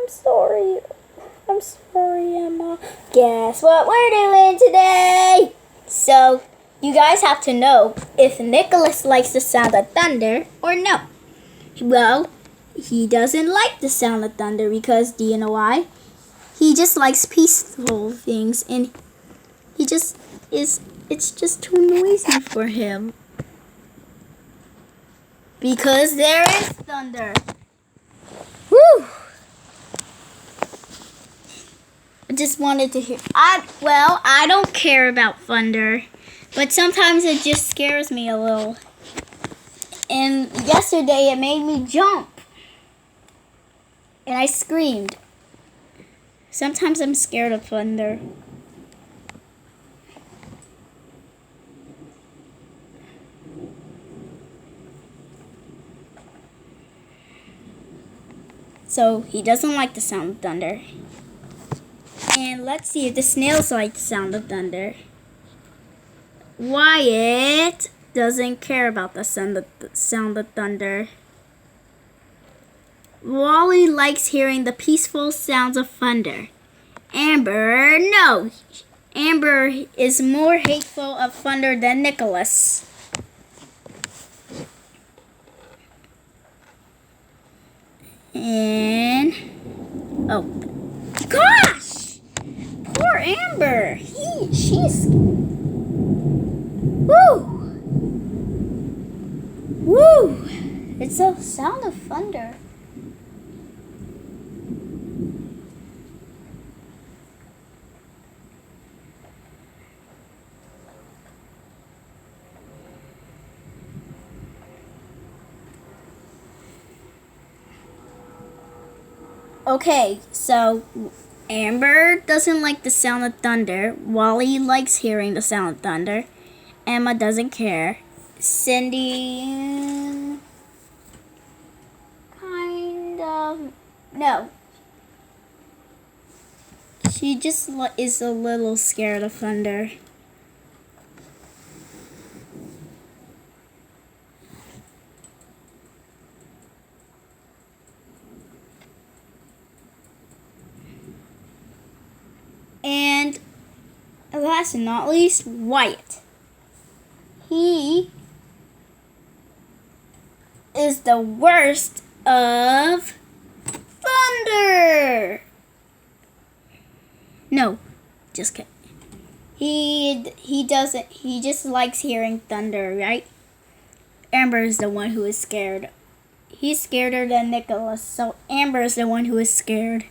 I'm sorry. I'm sorry, Emma. Guess what we're doing today? So, you guys have to know if Nicholas likes the sound of thunder or no. Well, he doesn't like the sound of thunder because, do you know why? He just likes peaceful things and it's just too noisy for him. Because there is thunder. Woo! I just wanted to hear. I don't care about thunder, but sometimes it just scares me a little. And yesterday it made me jump. And I screamed. Sometimes I'm scared of thunder. So he doesn't like the sound of thunder. And let's see if the snails like the sound of thunder. Wyatt doesn't care about the sound of thunder. Wally likes hearing the peaceful sounds of thunder. Amber, no. Amber is more hateful of thunder than Nicholas. And oh gosh, poor Amber. She's woo. It's a sound of thunder. Okay, so Amber doesn't like the sound of thunder. Wally likes hearing the sound of thunder. Emma doesn't care. Cindy, kind of, no. She just is a little scared of thunder. And last but not least, Wyatt. He is the worst of thunder. No, just kidding. He doesn't. He just likes hearing thunder, right? Amber is the one who is scared. He's scarier than Nicholas, so Amber is the one who is scared.